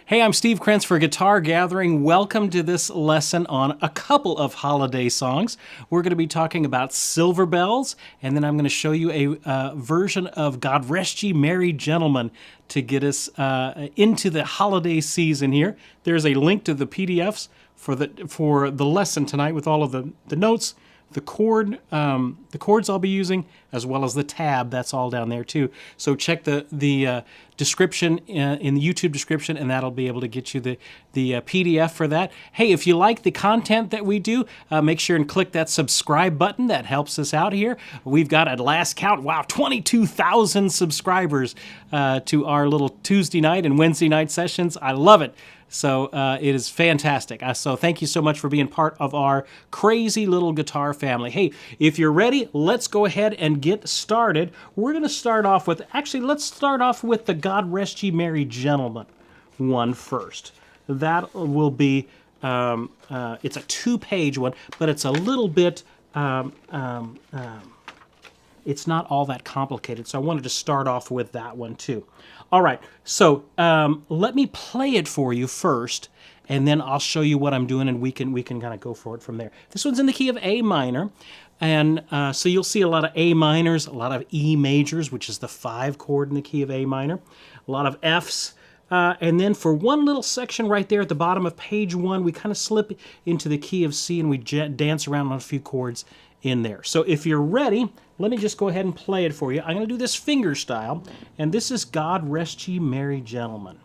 Hey, I'm Steve Krenz for Guitar Gathering. Welcome to this lesson on a couple of holiday songs. We're going to be talking about Silver Bells, and then I'm going to show you a version of God Rest Ye Merry Gentlemen to get us into the holiday season here. There's a link to the PDFs for the lesson tonight with all of the notes, the chords I'll be using, as well as the tab. That's all down there too. So check the description in the YouTube description, and that'll be able to get you the PDF for that. Hey, if you like the content that we do, make sure and click that subscribe button. That helps us out here. We've got, at last count, wow, 22,000 subscribers to our little Tuesday night and Wednesday night sessions. I love it. So it is fantastic. So thank you so much for being part of our crazy little guitar family. Hey, if you're ready, let's go ahead and get started. We're going to start off with, let's start off with the God Rest Ye Merry Gentlemen one first. That will be, it's a two-page one, but it's a little bit, it's not all that complicated, so I wanted to start off with that one too. All right, so let me play it for you first, and then I'll show you what I'm doing, and we can kind of go for it from there. This one's in the key of A minor, and so you'll see a lot of A minors, a lot of E majors, which is the 5 chord in the key of A minor, a lot of Fs, and then for one little section right there at the bottom of page 1, we kind of slip into the key of C, and we dance around on a few chords in there. So if you're ready, let me just go ahead and play it for you. I'm going to do this finger style, and this is God Rest Ye Merry Gentlemen.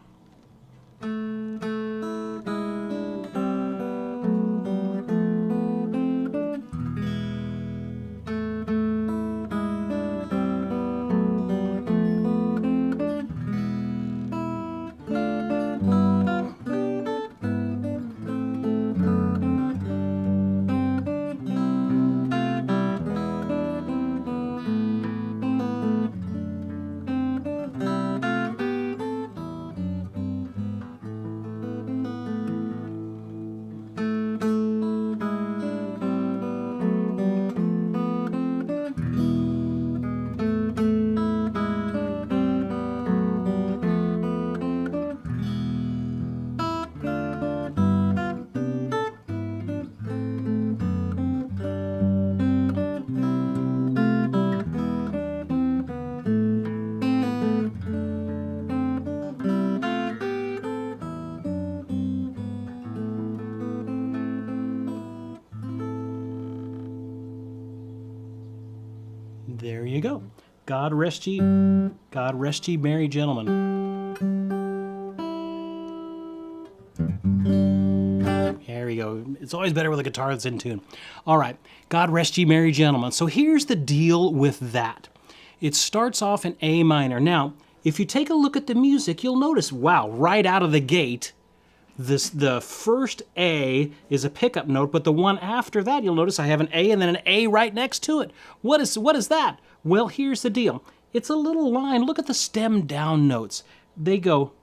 There you go. God rest ye merry gentlemen. There we go. It's always better with a guitar that's in tune. All right, God rest ye merry gentlemen. So here's the deal with that. It starts off in A minor. Now, if you take a look at the music, you'll notice, wow, right out of the gate, the first A is a pickup note, but the one after that, you'll notice I have an A and then an A right next to it. What is that? Well, here's the deal. It's a little line. Look at the stem down notes. They go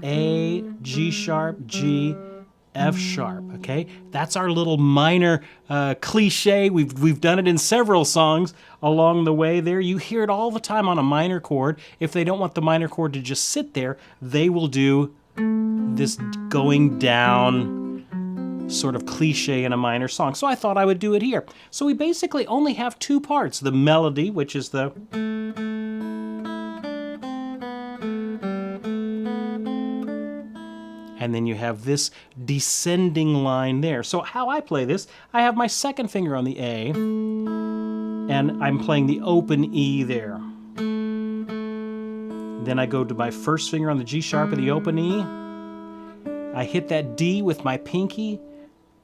A, G sharp, G, F sharp, okay? That's our little minor cliche. We've done it in several songs along the way there. You hear it all the time on a minor chord. If they don't want the minor chord to just sit there, they will do this going down sort of cliche in a minor song. So I thought I would do it here. So we basically only have 2 parts. The melody, which is the... and then you have this descending line there. So how I play this, I have my second finger on the A, and I'm playing the open E there. Then I go to my first finger on the G sharp of the open E. I hit that D with my pinky,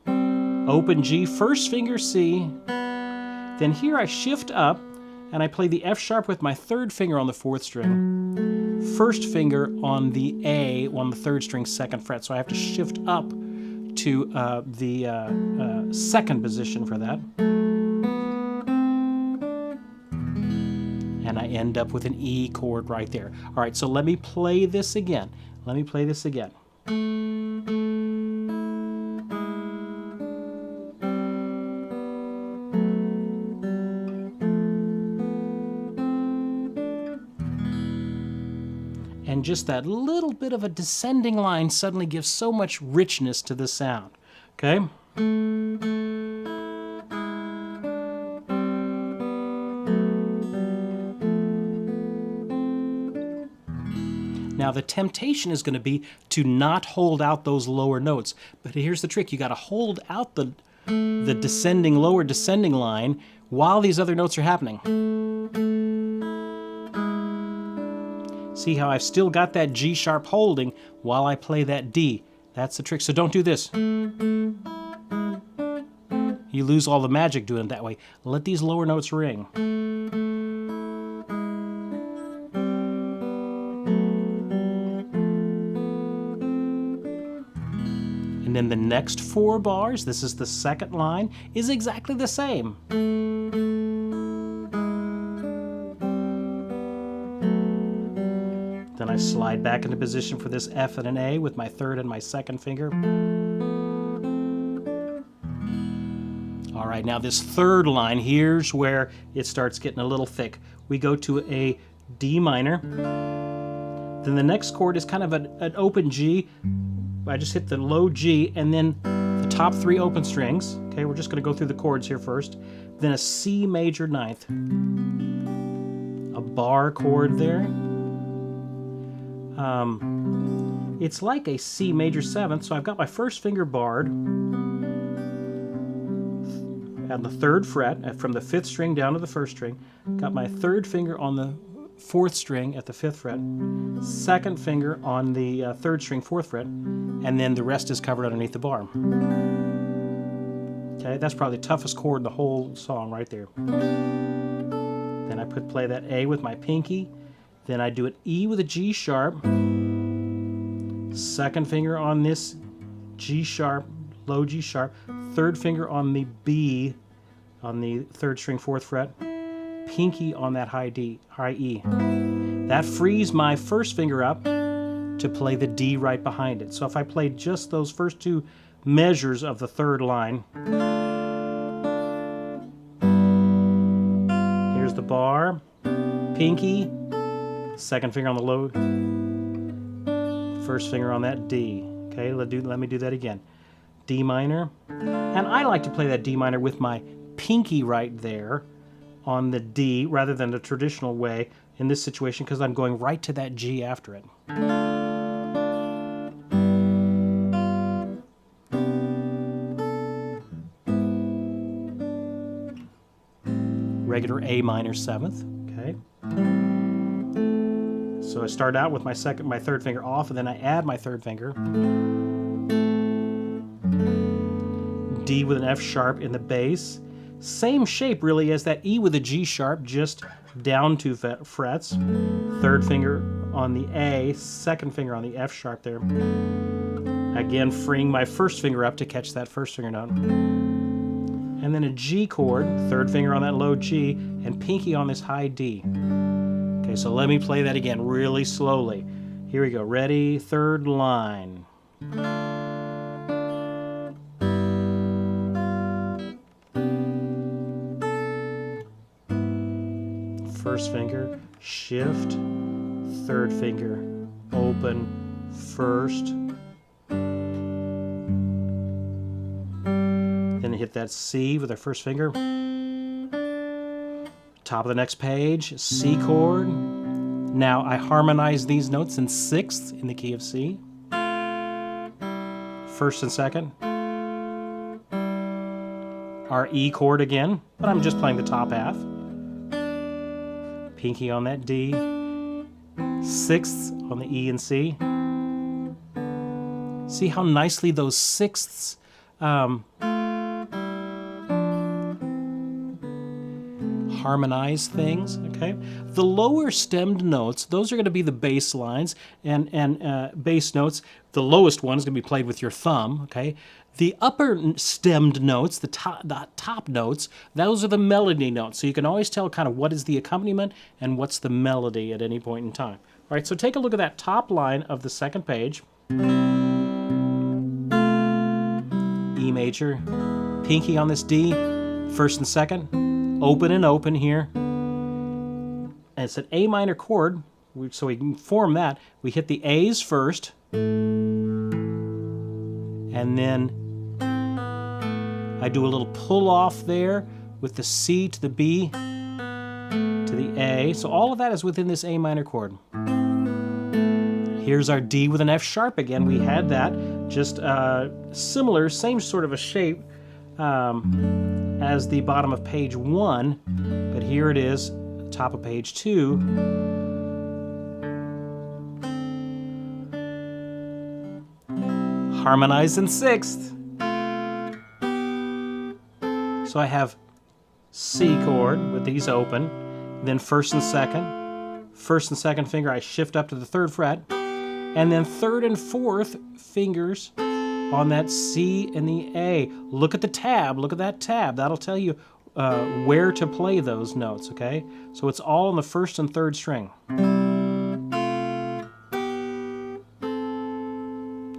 open G, first finger C. Then here I shift up, and I play the F sharp with my third finger on the 4th string, first finger on the A on the 3rd string, 2nd fret. So I have to shift up to the 2nd position for that. And I end up with an E chord right there. All right, so let me play this again. And just that little bit of a descending line suddenly gives so much richness to the sound. Okay? Now the temptation is going to be to not hold out those lower notes. But here's the trick. You got to hold out the descending, lower descending line while these other notes are happening. See how I've still got that G sharp holding while I play that D. That's the trick. So don't do this. You lose all the magic doing it that way. Let these lower notes ring. And then the next 4 bars, this is the second line, is exactly the same. Then I slide back into position for this F and an A with my third and my second finger. All right, now this third line, here's where it starts getting a little thick. We go to a D minor. Then the next chord is kind of an open G. I just hit the low G and then the top 3 open strings. Okay, we're just going to go through the chords here first. Then a C major ninth. A bar chord there. It's like a C major 7th, so I've got my first finger barred at the 3rd fret, from the 5th string down to the 1st string. Got my 3rd finger on the 4th string at the 5th fret, 2nd finger on the 3rd string, 4th fret, and then the rest is covered underneath the bar. Okay, that's probably the toughest chord in the whole song right there. Then I play that A with my pinky, then I do an E with a G sharp, 2nd finger on this G sharp, low G sharp, 3rd finger on the B on the 3rd string, 4th fret, pinky on that high E. That frees my first finger up to play the D right behind it. So if I played just those first 2 measures of the 3rd line, here's the bar, pinky, 2nd finger on the low, 1st finger on that D. Okay, let me do that again. D minor, and I like to play that D minor with my pinky right there on the D rather than the traditional way in this situation because I'm going right to that G after it. Regular A minor 7th, okay? So I start out with my 3rd finger off, and then I add my 3rd finger. D with an F sharp in the bass. Same shape really as that E with a G sharp, just down 2 frets. 3rd finger on the A, 2nd finger on the F sharp there. Again, freeing my 1st finger up to catch that 1st finger note. And then a G chord, 3rd finger on that low G, and pinky on this high D. Okay, so let me play that again really slowly. Here we go. Ready? 3rd line. First finger, shift, 3rd finger, open, 1st. Then hit that C with our 1st finger. Top of the next page, C chord. Now I harmonize these notes in 6th in the key of C. 1st and 2nd. Our E chord again, but I'm just playing the top half. Pinky on that D. 6ths on the E and C. See how nicely those 6ths harmonize things, okay? The lower stemmed notes, those are going to be the bass lines and bass notes. The lowest one is going to be played with your thumb, okay? The upper stemmed notes, the top notes, those are the melody notes. So you can always tell kind of what is the accompaniment and what's the melody at any point in time. All right, so take a look at that top line of the 2nd page. E major, pinky on this D, 1st and 2nd. Open and open here. And it's an A minor chord, so we can form that. We hit the A's first, and then I do a little pull off there with the C to the B to the A. So all of that is within this A minor chord. Here's our D with an F sharp again. We had that, just similar, same sort of a shape as the bottom of page 1, but here it is, top of page 2. Harmonized in 6th. So I have C chord with these open, then 1st and 2nd. 1st and 2nd finger I shift up to the 3rd fret, and then 3rd and 4th fingers on that C and the A. Look at the tab, look at that tab. That'll tell you where to play those notes, okay? So it's all on the 1st and 3rd string.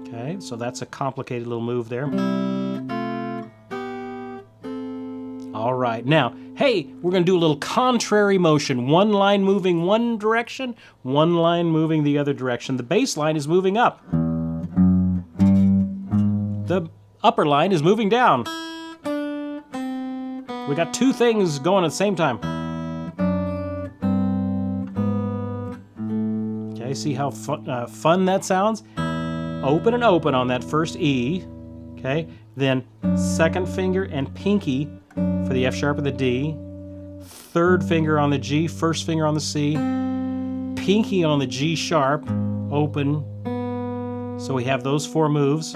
Okay, so that's a complicated little move there. All right, now, hey, we're going to do a little contrary motion. One line moving one direction, one line moving the other direction. The bass line is moving up. The upper line is moving down. We got two things going at the same time. Okay, see how fun that sounds? Open and open on that first E. Okay, then 2nd finger and pinky for the F sharp or the D, 3rd finger on the G, 1st finger on the C, pinky on the G sharp, open. So we have those 4 moves.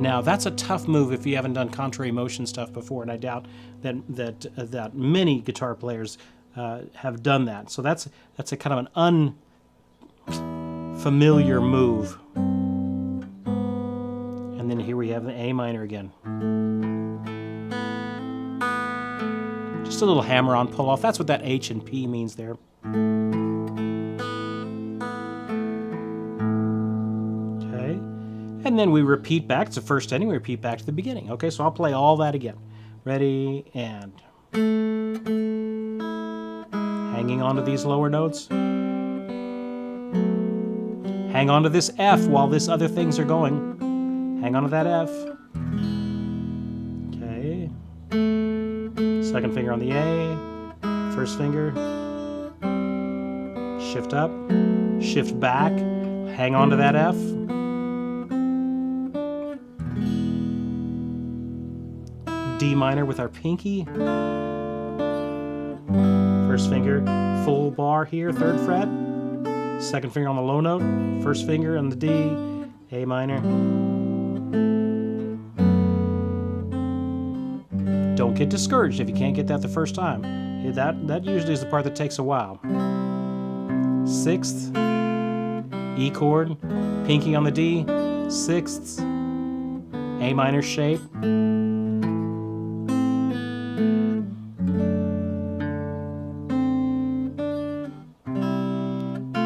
Now that's a tough move if you haven't done contrary motion stuff before, and I doubt that many guitar players have done that. So that's a kind of an unfamiliar move. And then here we have the A minor again. Just a little hammer-on pull-off. That's what that H and P means there. Okay. And then we repeat back. It's the first ending. We repeat back to the beginning. Okay, so I'll play all that again. Ready, and... hanging on to these lower notes. Hang on to this F while this other things are going. Hang on to that F. Okay. 2nd finger on the A. 1st finger. Shift up. Shift back. Hang on to that F. D minor with our pinky. 1st finger, full bar here, 3rd fret. 2nd finger on the low note. 1st finger on the D. A minor. Don't get discouraged if you can't get that the first time. That usually is the part that takes a while. 6th, E chord, pinky on the D, 6ths, A minor shape.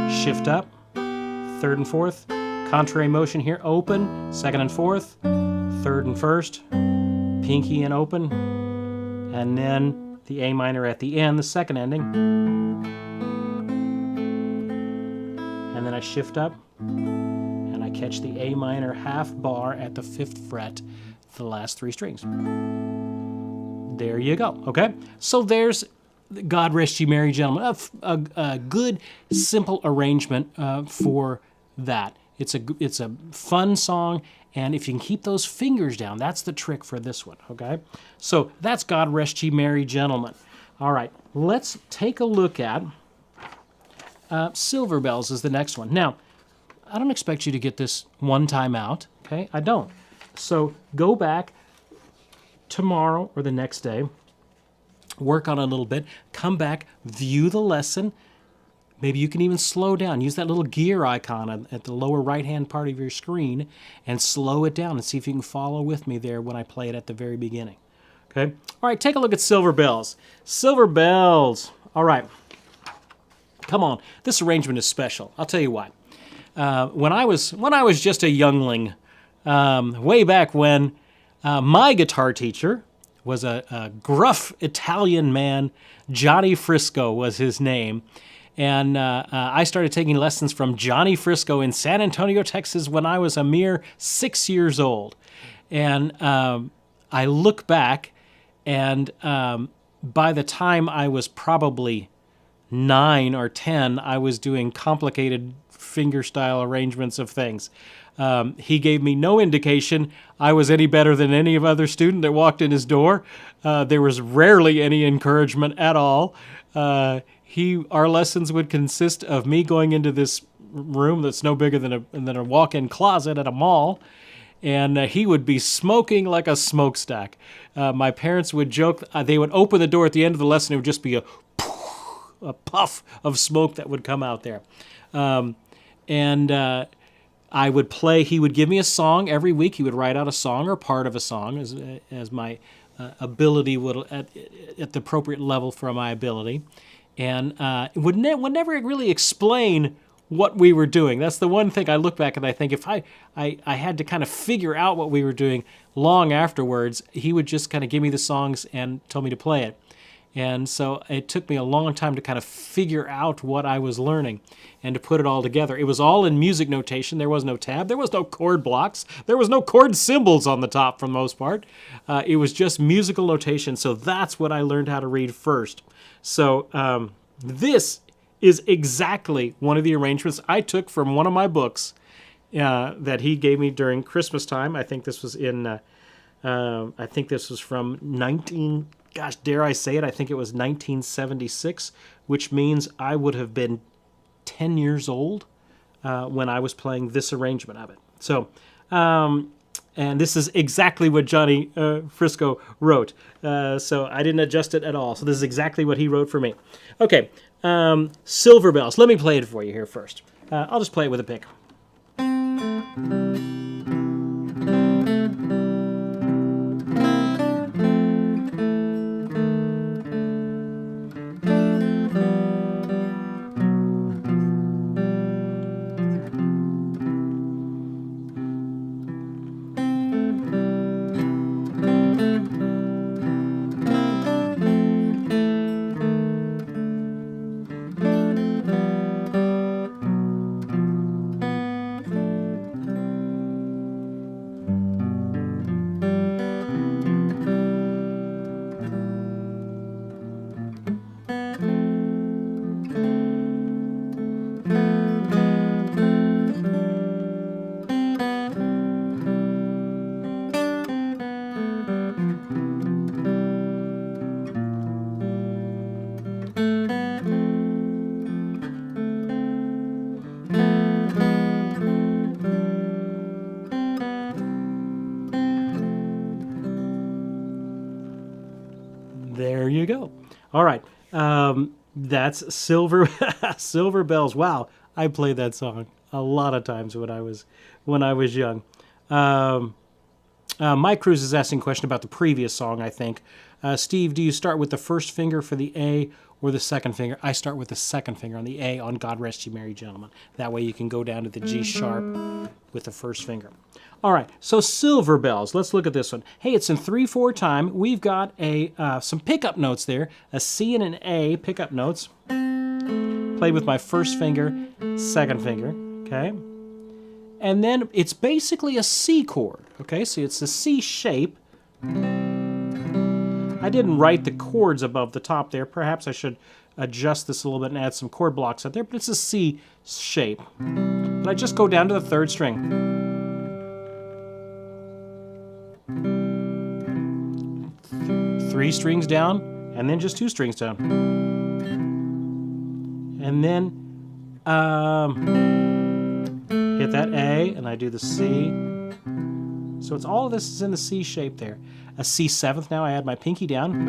Shift up, 3rd and 4th, contrary motion here, open, 2nd and 4th, 3rd and 1st, pinky and open, and then the A minor at the end, the 2nd ending. And then I shift up, and I catch the A minor half bar at the 5th fret, the last 3 strings. There you go, okay? So there's God Rest Ye Merry Gentlemen, a good, simple arrangement for that. It's a fun song, and if you can keep those fingers down, that's the trick for this one, okay? So that's God Rest Ye Merry Gentlemen. All right, let's take a look at Silver Bells is the next one. Now, I don't expect you to get this one time out, okay? I don't. So go back tomorrow or the next day, work on it a little bit, come back, view the lesson. Maybe you can even slow down. Use that little gear icon at the lower right-hand part of your screen and slow it down and see if you can follow with me there when I play it at the very beginning. Okay? All right, take a look at Silver Bells. Silver Bells. All right. Come on. This arrangement is special. I'll tell you why. When I was just a youngling, way back when, my guitar teacher was a gruff Italian man. Johnny Frisco was his name. And I started taking lessons from Johnny Frisco in San Antonio, Texas, when I was a mere 6 years old. And I look back, and by the time I was probably 9 or 10, I was doing complicated fingerstyle arrangements of things. He gave me no indication I was any better than any other student that walked in his door. There was rarely any encouragement at all. Our lessons would consist of me going into this room that's no bigger than a walk-in closet at a mall, and he would be smoking like a smokestack. My parents would joke, they would open the door at the end of the lesson, it would just be a puff of smoke that would come out there. I would play, he would give me a song every week. He would write out a song or part of a song as my ability would, at the appropriate level for my ability. And would never really explain what we were doing. That's the one thing I look back and I think if I had to kind of figure out what we were doing long afterwards, he would just kind of give me the songs and tell me to play it. And so it took me a long time to kind of figure out what I was learning and to put it all together. It was all in music notation. There was no tab. There was no chord blocks. There was no chord symbols on the top for the most part. It was just musical notation. So that's what I learned how to read first. So this is exactly one of the arrangements I took from one of my books that he gave me during Christmas time. I think this was from gosh, dare I say it, I think it was 1976, which means I would have been 10 years old when I was playing this arrangement of it. So, and this is exactly what Johnny Frisco wrote. So I didn't adjust it at all. So this is exactly what he wrote for me. Okay, Silver Bells. Let me play it for you here first. I'll just play it with a pick. There you go. All right. That's Silver Bells. Wow, I played that song a lot of times when I was young. Mike Cruz is asking a question about the previous song, I think. Steve, do you start with the first finger for the A or the second finger? I start with the second finger on the A on God Rest You Merry Gentlemen. That way you can go down to the G sharp with the first finger. All right, so Silver Bells. Let's look at this one. Hey, it's in 3/4 time. We've got some pickup notes there, a C and an A pickup notes. Played with my first finger, second finger, okay? And then it's basically a C chord, okay? So it's a C shape. I didn't write the chords above the top there. Perhaps I should adjust this a little bit and add some chord blocks up there, but it's a C shape. But I just go down to the third string. 3 strings down, and then just 2 strings down. And then hit that A, and I do the C. So it's all of this is in the C shape there. A C seventh now, I add my pinky down.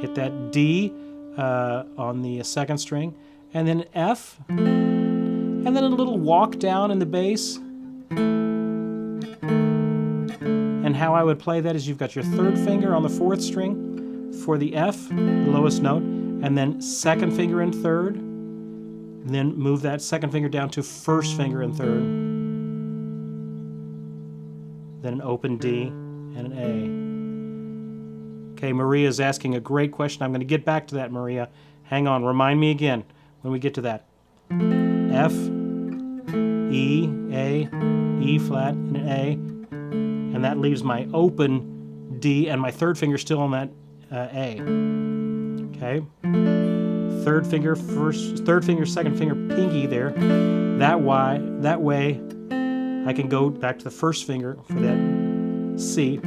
Hit that D on the second string, and then F, and then a little walk down in the bass. And how I would play that is you've got your third finger on the fourth string for the F, the lowest note, and then second finger and third, and then move that second finger down to first finger and third, then an open D, and an A. Okay, Maria's asking a great question. I'm going to get back to that, Maria. Hang on, remind me again when we get to that. F, E, A, E flat, and an A. And that leaves my open D and my third finger still on that A. Okay. Third finger, second finger, pinky there. That way I can go back to the first finger for that C.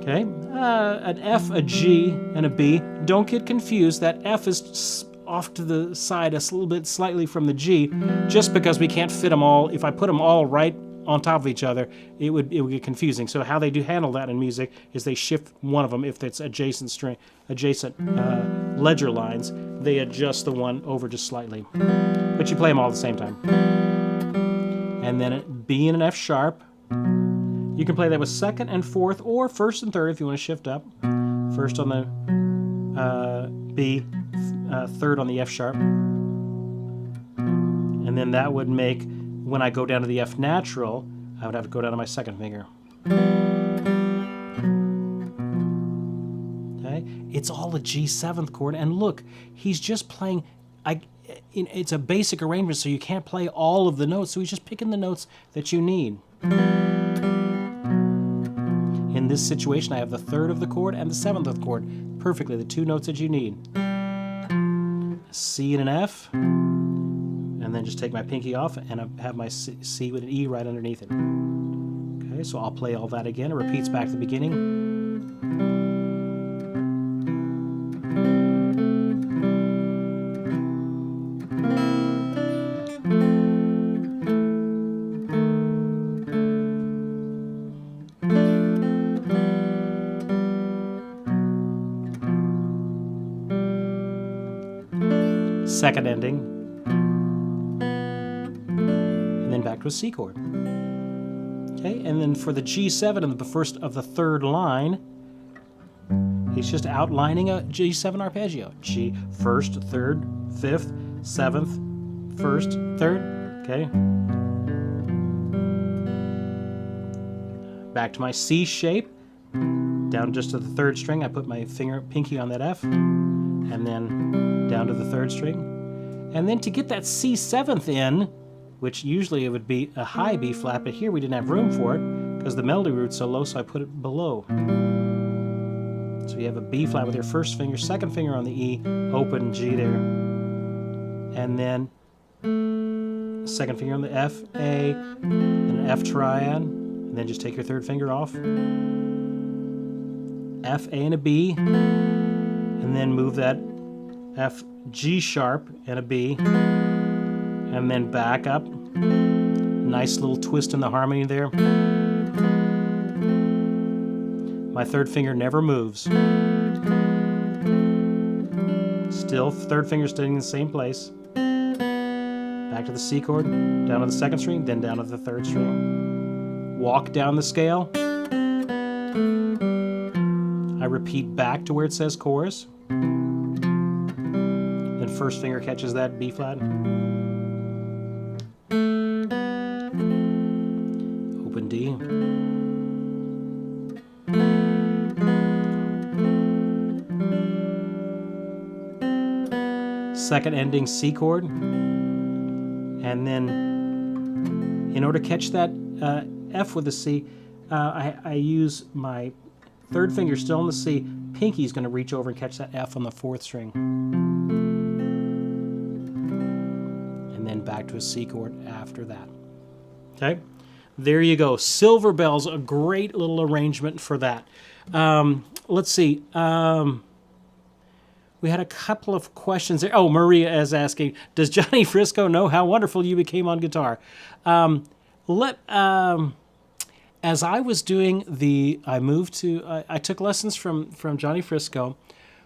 Okay. An F, a G, and a B. Don't get confused. That F is off to the side a little bit slightly from the G, just because we can't fit them all. If I put them all right on top of each other, it would get confusing. So how they do handle that in music is they shift one of them if it's adjacent ledger lines. They adjust the one over just slightly, but you play them all at the same time. And then a B and an F sharp. You can play that with second and fourth, or first and third if you want to shift up. First on the B, third on the F sharp, and then that would make, when I go down to the F natural, I would have to go down to my second finger. Okay, it's all a G7th chord, and look, he's just playing. It's a basic arrangement, so you can't play all of the notes. So he's just picking the notes that you need. In this situation, I have the third of the chord and the 7th of the chord. Perfectly, the two notes that you need. A C and an F, and then just take my pinky off and I have my C with an E right underneath it. Okay, so I'll play all that again. It repeats back to the beginning. Second ending, and then back to a C chord. Okay, and then for the G7 and the first of the third line, he's just outlining a G7 arpeggio. G, first, third, fifth, seventh, first, third. Okay. Back to my C shape, down just to the third string. I put my pinky on that F, and then down to the third string. And then to get that C7th in, which usually it would be a high B flat, but here we didn't have room for it because the melody root's so low, so I put it below. So you have a B flat with your first finger, second finger on the E, open G there, and then second finger on the F, A, and an F triad, and then just take your third finger off. F, A, and a B, and then move that F, G sharp, and a B, and then back up. Nice little twist in the harmony there. My third finger never moves. Still, third finger staying in the same place. Back to the C chord, down to the second string, then down to the third string. Walk down the scale. I repeat back to where it says chorus. Then first finger catches that B flat. Open D. Second ending C chord. And then in order to catch that F with the C, I use my third finger still on the C. Pinky's going to reach over and catch that F on the fourth string. And then back to a C chord after that. Okay? There you go. Silver Bells, a great little arrangement for that. Let's see. We had a couple of questions there. Oh, Maria is asking, does Johnny Frisco know how wonderful you became on guitar? As I was doing I took lessons from Johnny Frisco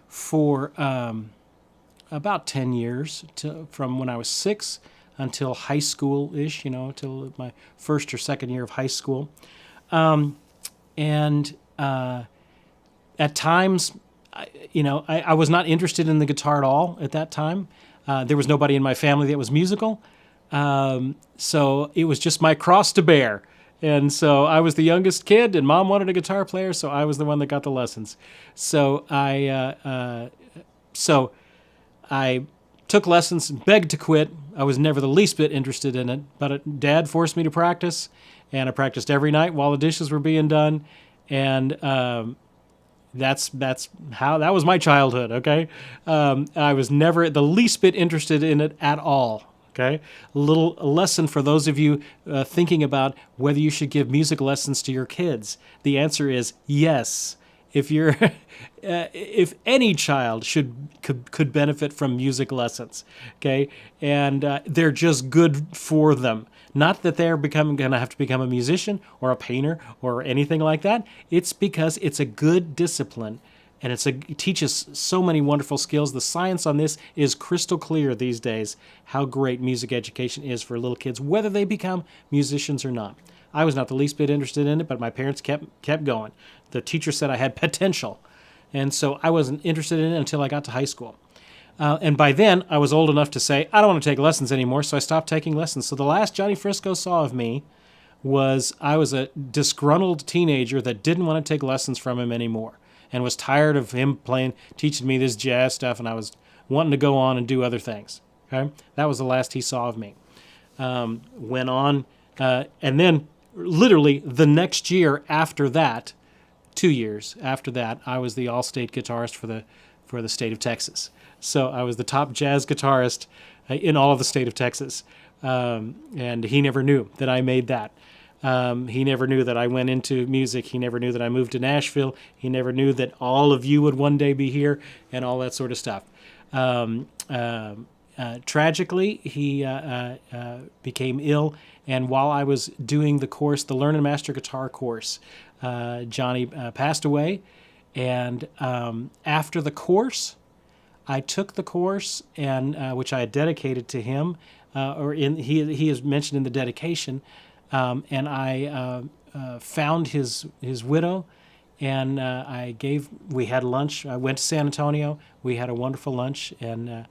for about 10 years, from when I was 6 until high school-ish, till my first or second year of high school. At times, I was not interested in the guitar at all at that time. There was nobody in my family that was musical. So it was just my cross to bear. And so I was the youngest kid, and Mom wanted a guitar player, so I was the one that got the lessons. So I took lessons, begged to quit. I was never the least bit interested in it, but Dad forced me to practice, and I practiced every night while the dishes were being done, and that's how that was my childhood. Okay, I was never the least bit interested in it at all. Okay, a lesson for those of you thinking about whether you should give music lessons to your kids. The answer is yes. If you're, if any child could benefit from music lessons, okay, and they're just good for them. Not that they're going to have to become a musician or a painter or anything like that. It's because it's a good discipline, and it teaches so many wonderful skills. The science on this is crystal clear these days. How great music education is for little kids, whether they become musicians or not. I was not the least bit interested in it, but my parents kept going. The teacher said I had potential, and so I wasn't interested in it until I got to high school. And by then, I was old enough to say, I don't want to take lessons anymore, so I stopped taking lessons. So the last Johnny Frisco saw of me was I was a disgruntled teenager that didn't want to take lessons from him anymore and was tired of him teaching me this jazz stuff, and I was wanting to go on and do other things. Okay, that was the last he saw of me. Went on, and then literally the next year after that, 2 years after that, I was the all-state guitarist for the state of Texas. So I was the top jazz guitarist in all of the state of Texas. And he never knew that I made that. He never knew that I went into music. He never knew that I moved to Nashville. He never knew that all of you would one day be here and all that sort of stuff. Tragically, he became ill, and while I was doing the course, the Learn and Master Guitar course, Johnny passed away. And after the course, I took the course, and which I had dedicated to him, he is mentioned in the dedication, and I found his widow, and we had lunch. I went to San Antonio. We had a wonderful lunch, and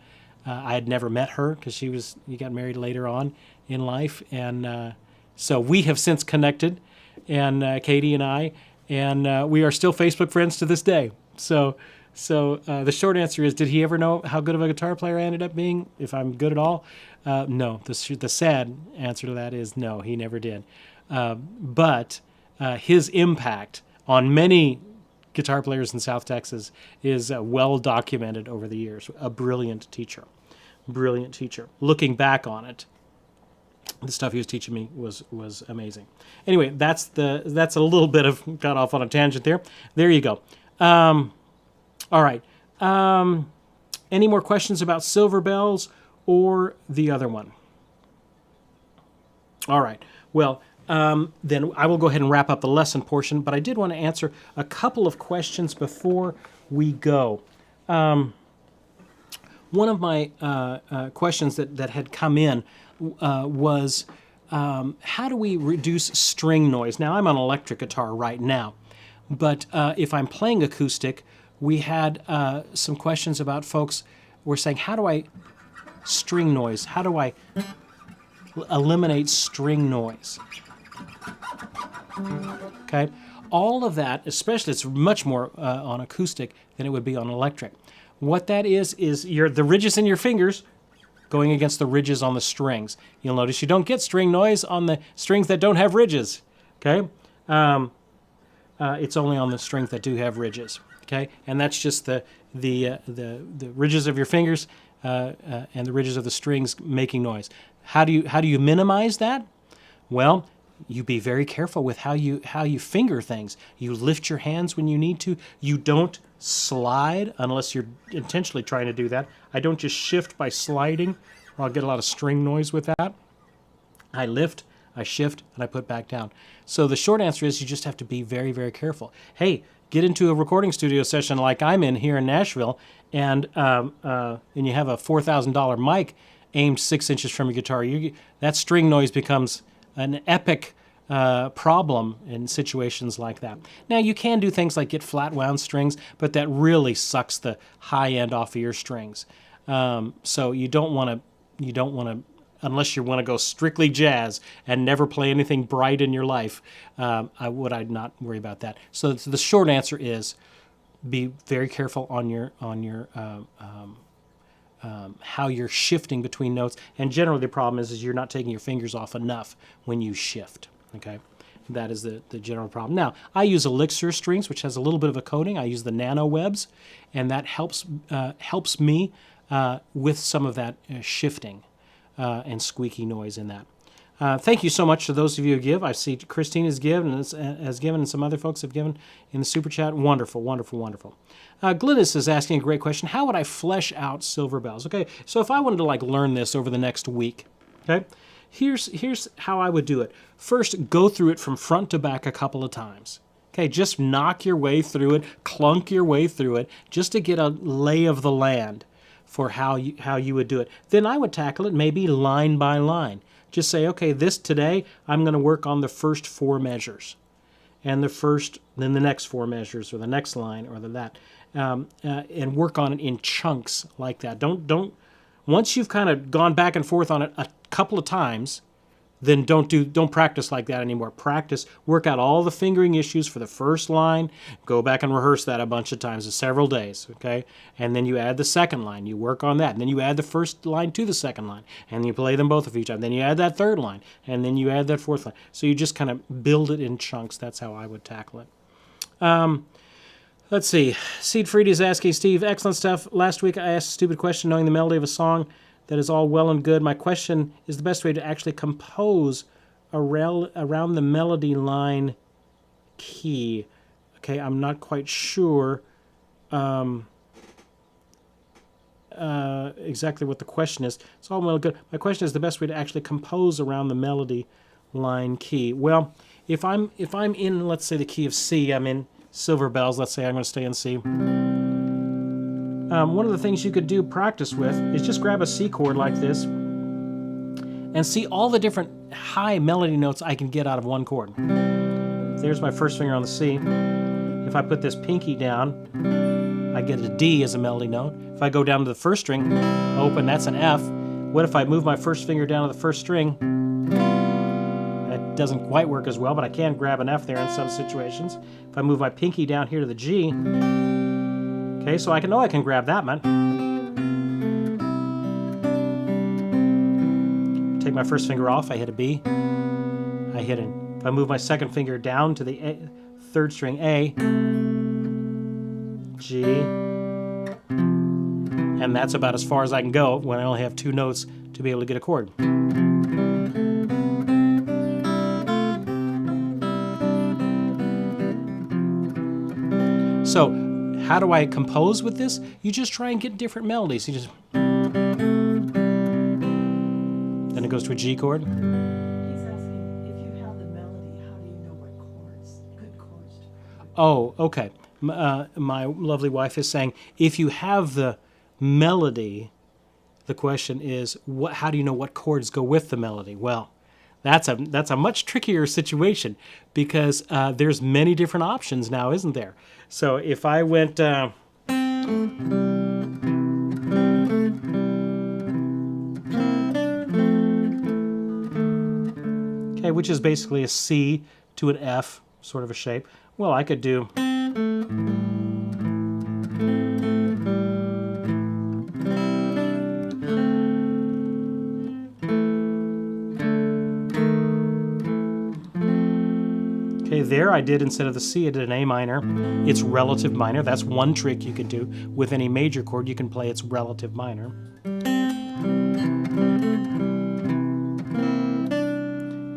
I had never met her because she got married later on in life, and so we have since connected, and Katie and I, and we are still Facebook friends to this day. So the short answer is, did he ever know how good of a guitar player I ended up being, if I'm good at all? No. The sad answer to that is no, he never did. But his impact on many guitar players in South Texas is well documented over the years. A brilliant teacher. Looking back on it, the stuff he was teaching me was amazing. Anyway, that's a little bit of, got off on a tangent there. There you go. All right. Any more questions about Silver Bells or the other one? All right. Well, then I will go ahead and wrap up the lesson portion, but I did want to answer a couple of questions before we go. One of my questions that had come in was, how do we reduce string noise? Now, I'm on electric guitar right now, but if I'm playing acoustic, we had some questions about folks were saying, how do I string noise? How do I eliminate string noise? Okay, all of that, especially, it's much more on acoustic than it would be on electric. What that is the ridges in your fingers going against the ridges on the strings. You'll notice you don't get string noise on the strings that don't have ridges. Okay, it's only on the strings that do have ridges. Okay, and that's just the ridges of your fingers and the ridges of the strings making noise. How do you minimize that? Well, you be very careful with how you finger things. You lift your hands when you need to. You don't slide unless you're intentionally trying to do that. I don't just shift by sliding, or I'll get a lot of string noise with that. I lift, I shift, and I put back down. So the short answer is you just have to be very, very careful. Hey, get into a recording studio session like I'm in here in Nashville, and you have a $4,000 mic aimed 6 inches from your guitar. That string noise becomes an epic problem in situations like that. Now, you can do things like get flat wound strings, but that really sucks the high end off of your strings. So you don't want to unless you want to go strictly jazz and never play anything bright in your life, I'd not worry about that. So the short answer is be very careful on your how you're shifting between notes. And generally the problem is you're not taking your fingers off enough when you shift. Okay, that is the general problem. Now, I use Elixir strings, which has a little bit of a coating. I use the nano webs, and that helps me with some of that shifting and squeaky noise in that. Thank you so much to those of you who give. I see Christine has given, and some other folks have given in the Super Chat. Wonderful, wonderful, wonderful. Glynis is asking a great question. How would I flesh out Silver Bells? Okay, so if I wanted to learn this over the next week, okay, here's how I would do it. First, go through it from front to back a couple of times. Okay, just knock your way through it, clunk your way through it, just to get a lay of the land for how you would do it. Then I would tackle it maybe line by line. Just say, okay, today I'm going to work on the first 4 measures, and then the next 4 measures, or the next line, or that, and work on it in chunks like that. Don't. Once you've kind of gone back and forth on it a couple of times, then don't practice like that anymore. Practice, work out all the fingering issues for the first line, go back and rehearse that a bunch of times, several days, okay? And then you add the second line, you work on that, and then you add the first line to the second line, and you play them both of each time. Then you add that third line, and then you add that fourth line. So you just kind of build it in chunks. That's how I would tackle it. Let's see. Seed Fried is asking, Steve, excellent stuff. Last week I asked a stupid question knowing the melody of a song. That is all well and good. My question is the best way to actually compose around the melody line key. Okay, I'm not quite sure exactly what the question is. It's all well and good. My question is the best way to actually compose around the melody line key. Well, if I'm in, let's say, the key of C, I'm in Silver Bells. Let's say I'm going to stay in C. One of the things you could do practice with is just grab a C chord like this and see all the different high melody notes I can get out of one chord. There's my first finger on the C. If I put this pinky down, I get a D as a melody note. If I go down to the first string, open, that's an F. What if I move my first finger down to the first string? That doesn't quite work as well, but I can grab an F there in some situations. If I move my pinky down here to the G, okay, so I can grab that one. Take my first finger off, I hit a B. I hit it. If I move my second finger down to the third string A, G, and that's about as far as I can go when I only have 2 notes to be able to get a chord. So, how do I compose with this? You just try and get different melodies. You just, then it goes to a G chord. He's asking if you have the melody, how do you know what good chords to play? Oh, okay. My lovely wife is saying, if you have the melody, the question is, how do you know what chords go with the melody? Well, that's a much trickier situation because there's many different options now, isn't there? So if I went, okay, which is basically a C to an F sort of a shape. Well, I could do. Okay, there I did, instead of the C, I did an A minor. It's relative minor. That's one trick you can do. With any major chord, you can play its relative minor.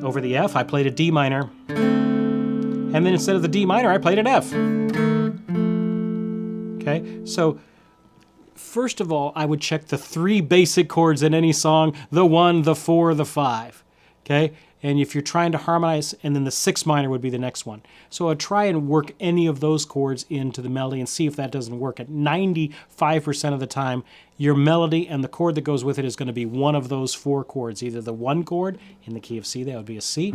Over the F, I played a D minor. And then instead of the D minor, I played an F. Okay, so first of all, I would check the 3 basic chords in any song, the 1, the 4, the 5. Okay, and if you're trying to harmonize, and then the 6 minor would be the next one. So I'd try and work any of those chords into the melody and see if that doesn't work. At 95% of the time, your melody and the chord that goes with it is going to be one of those 4 chords. Either the 1 chord in the key of C, that would be a C.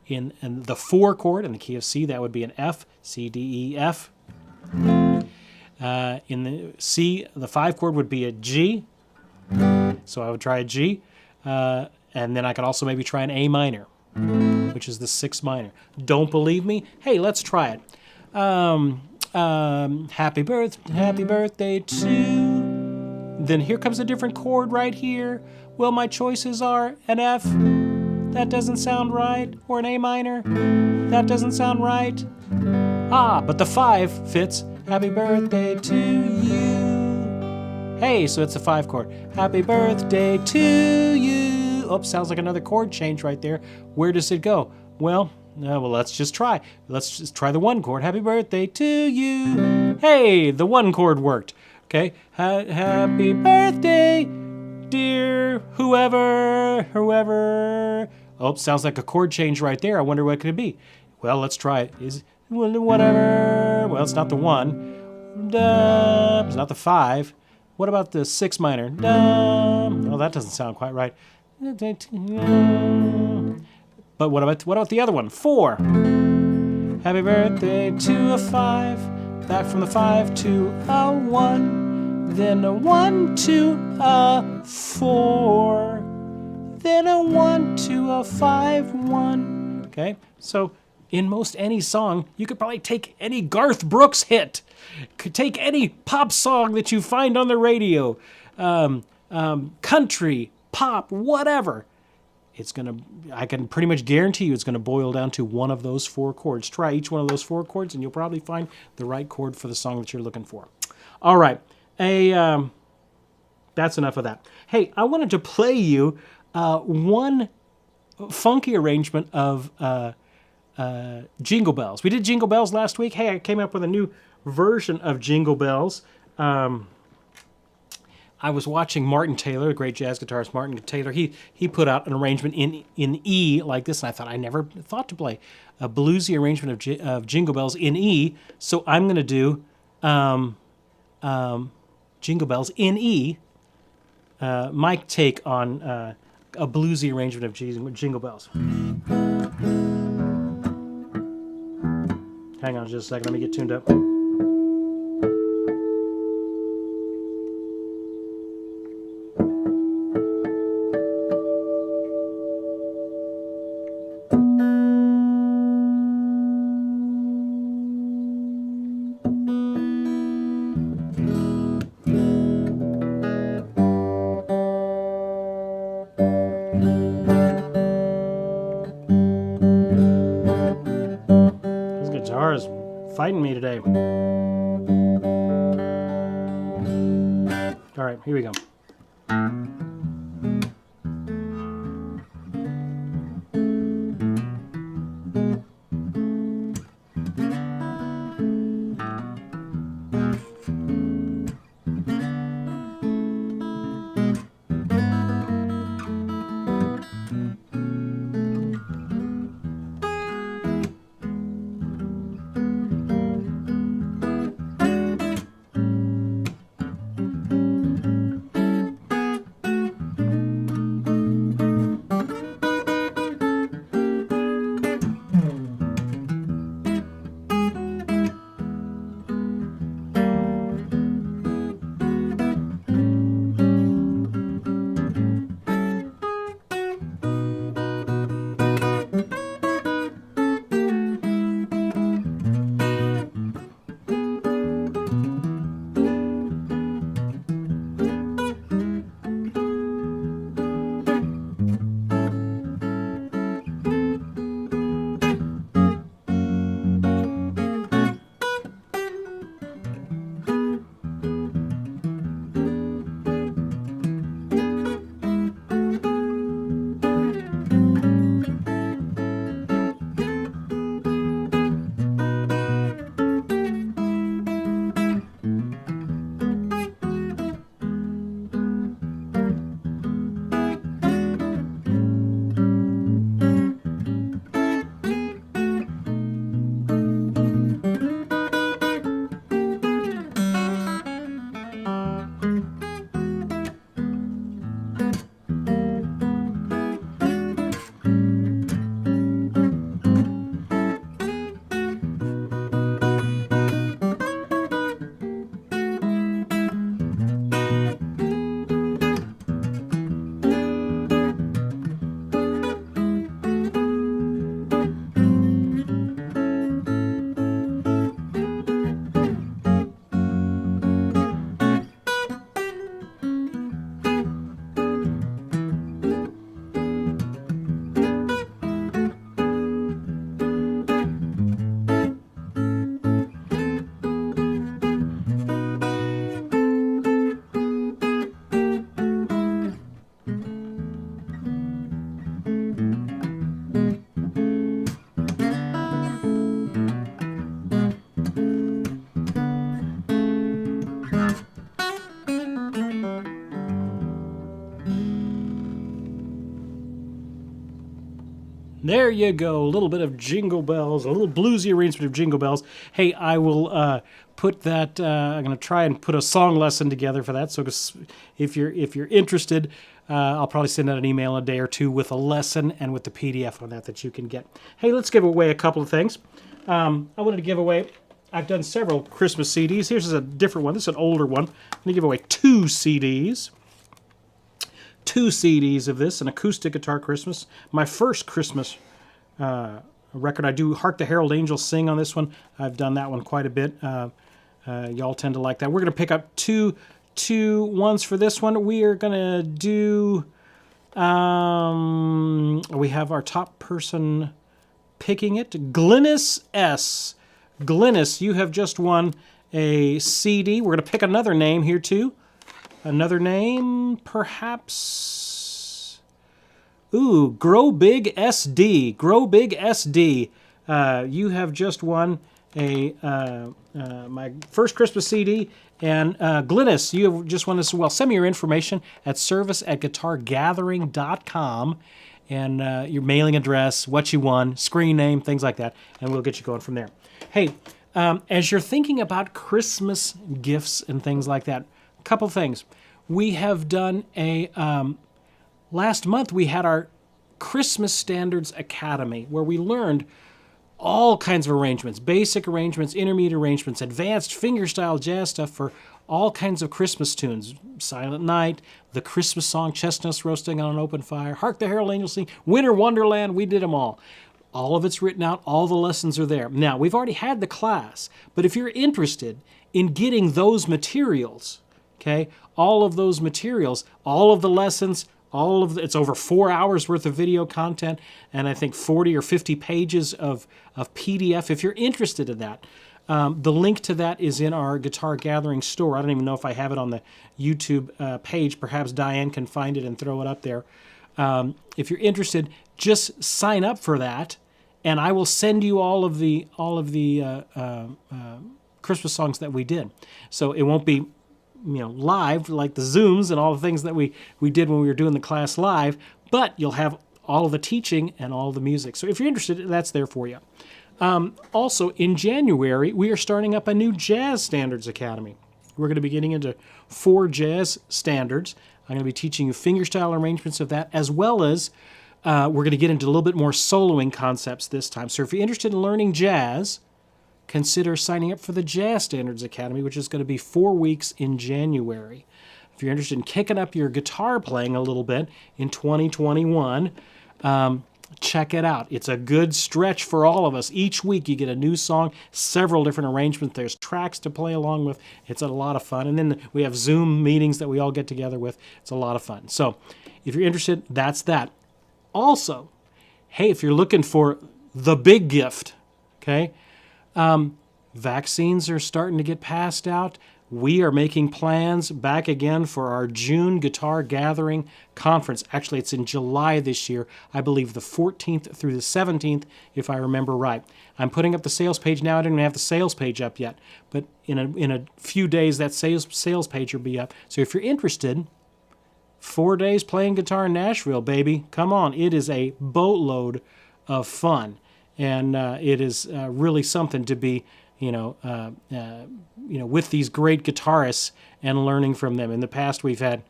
In the 4 chord in the key of C, that would be an F, C, D, E, F. In the C, the 5 chord would be a G. So I would try a G. And then I could also maybe try an A minor, which is the 6 minor. Don't believe me? Hey, let's try it. Happy birthday to... Then here comes a different chord right here. Well, my choices are an F. That doesn't sound right. Or an A minor. That doesn't sound right. Ah, but the 5 fits. Happy birthday to you. Hey, so it's a 5 chord. Happy birthday to you. Oops, sounds like another chord change right there. Where does it go? Well, let's just try. Let's just try the 1 chord. Happy birthday to you. Hey, the 1 chord worked. Okay. Happy birthday, dear whoever. Oh, sounds like a chord change right there. I wonder what it could be. Well, let's try it. Whatever. Well, it's not the 1. It's not the 5. What about the 6 minor? Oh, that doesn't sound quite right. But what about the other one? 4. Happy birthday to a 5. Back from the 5 to a 1. Then a 1 to a 4. Then a 1 to a 5, 1. Okay, so in most any song, you could probably take any Garth Brooks hit. Could take any pop song that you find on the radio. Country, pop, whatever. I can pretty much guarantee you it's going to boil down to one of those 4 chords. Try each one of those 4 chords and you'll probably find the right chord for the song that you're looking for. All right. That's enough of that. Hey, I wanted to play you one funky arrangement of Jingle Bells. We did Jingle Bells last week. Hey, I came up with a new version of Jingle Bells. I was watching Martin Taylor, the great jazz guitarist Martin Taylor. He put out an arrangement in E like this, and I thought I never thought to play a bluesy arrangement of Jingle Bells in E. So I'm going to do Jingle Bells in E. My take on a bluesy arrangement of Jingle Bells. Hang on just a second. Let me get tuned up. Is fighting me today. All right, here we go. There you go. A little bit of Jingle Bells, a little bluesy arrangement of Jingle Bells. Hey, I will put that. I'm going to try and put a song lesson together for that. So if you're interested, I'll probably send out an email in a day or two with a lesson and with the PDF on that you can get. Hey, let's give away a couple of things. I wanted to give away. I've done several Christmas CDs. Here's a different one. This is an older one. I'm going to give away 2 CDs. 2 CDs of this, an acoustic guitar Christmas. My first Christmas record. I do Hark the Herald Angels Sing on this one. I've done that one quite a bit. Y'all tend to like that. We're going to pick up two ones for this one. We are going to do, we have our top person picking it. Glynis S. Glynis, you have just won a CD. We're going to pick another name here too. Another name, perhaps. Ooh, Grow Big SD. Grow Big SD. You have just won my first Christmas CD. And Glynis, you have just won this as well. Send me your information at service@guitargathering.com and your mailing address, what you won, screen name, things like that, and we'll get you going from there. Hey, as you're thinking about Christmas gifts and things like that, couple things. We have done last month we had our Christmas Standards Academy where we learned all kinds of arrangements, basic arrangements, intermediate arrangements, advanced fingerstyle jazz stuff for all kinds of Christmas tunes. Silent Night, the Christmas song, Chestnuts Roasting on an Open Fire, Hark the Herald Angels Sing, Winter Wonderland, we did them all. All of it's written out, all the lessons are there. Now, we've already had the class, but if you're interested in getting those materials, okay, all of those materials, all of the lessons, it's over 4 hours worth of video content, and I think 40 or 50 pages of PDF. If you're interested in that, the link to that is in our Guitar Gathering store. I don't even know if I have it on the YouTube page. Perhaps Diane can find it and throw it up there. If you're interested, just sign up for that, and I will send you all of the Christmas songs that we did. So it won't be live like the Zooms and all the things that we did when we were doing the class live, but you'll have all of the teaching and all of the music. So if you're interested, that's there for you. Also, in January, we are starting up a new Jazz Standards Academy. We're going to be getting into 4 jazz standards. I'm going to be teaching you fingerstyle arrangements of that, as well as we're going to get into a little bit more soloing concepts this time. So if you're interested in learning jazz, consider signing up for the Jazz Standards Academy, which is going to be 4 weeks in January. If you're interested in kicking up your guitar playing a little bit in 2021, check it out. It's a good stretch for all of us. Each week you get a new song, several different arrangements. There's tracks to play along with. It's a lot of fun. And then we have Zoom meetings that we all get together with. It's a lot of fun. So if you're interested, that's that. Also, hey, if you're looking for the big gift, okay, vaccines are starting to get passed out. We are making plans back again for our June Guitar Gathering Conference. Actually, it's in July this year. I believe the 14th through the 17th, if I remember right. I'm putting up the sales page now. I don't even have the sales page up yet. But in a few days, that sales page will be up. So if you're interested, 4 days playing guitar in Nashville, baby. Come on. It is a boatload of fun. And it is really something to be, with these great guitarists and learning from them. In the past, we've had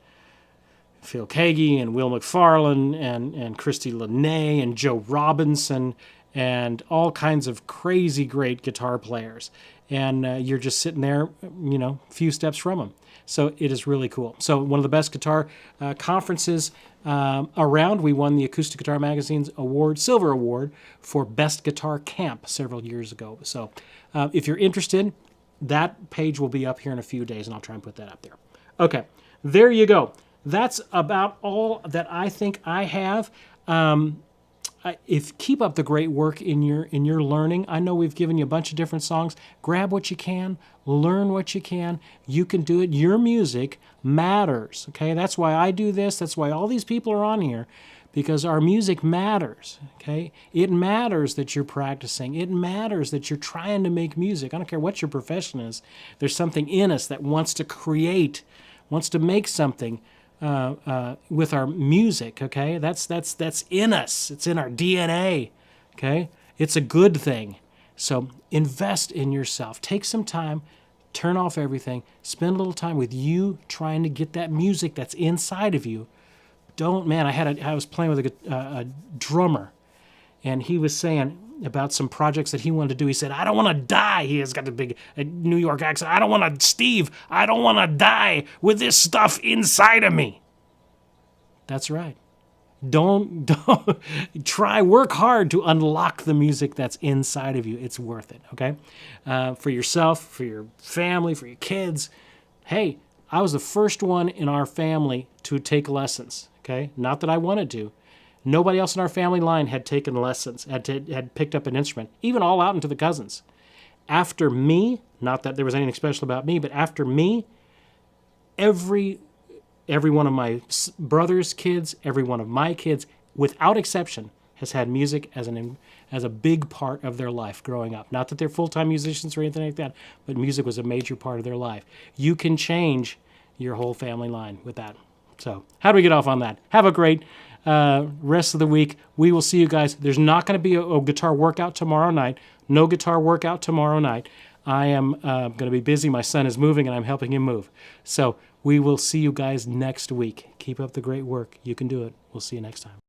Phil Kagi and Will McFarlane and Christy LeNay and Joe Robinson and all kinds of crazy great guitar players. And you're just sitting there, a few steps from them. So it is really cool. So one of the best guitar conferences around. We won the Acoustic Guitar Magazine's Silver Award for Best Guitar Camp several years ago. So if you're interested, that page will be up here in a few days, and I'll try and put that up there. Okay, there you go. That's about all that I think I have. Keep up the great work in your learning. I know we've given you a bunch of different songs. Grab what you can, learn what you can. You can do it. Your music matters. Okay, that's why I do this. That's why all these people are on here, because our music matters. Okay, it matters that you're practicing. It matters that you're trying to make music. I don't care what your profession is. There's something in us that wants to create, wants to make something. with our music. Okay, that's in us. It's in our DNA. Okay, it's a good thing. So invest in yourself. Take some time. Turn off everything. Spend a little time with you trying to get that music that's inside of you. I was playing with a drummer, and he was saying about some projects that he wanted to do. He said, I don't want to die. He has got a big New York accent. I don't want to die with this stuff inside of me. That's right. Don't work hard to unlock the music that's inside of you. It's worth it, okay? For yourself, for your family, for your kids. Hey, I was the first one in our family to take lessons, okay? Not that I wanted to. Nobody else in our family line had taken lessons, had picked up an instrument, even all out into the cousins. After me, not that there was anything special about me, but after me, every one of my brother's kids, every one of my kids, without exception, has had music as a big part of their life growing up. Not that they're full-time musicians or anything like that, but music was a major part of their life. You can change your whole family line with that. So how do we get off on that? Have a great rest of the week. We will see you guys. There's not going to be a guitar workout tomorrow night. No guitar workout tomorrow night. I am going to be busy. My son is moving, and I'm helping him move. So we will see you guys next week. Keep up the great work. You can do it. We'll see you next time.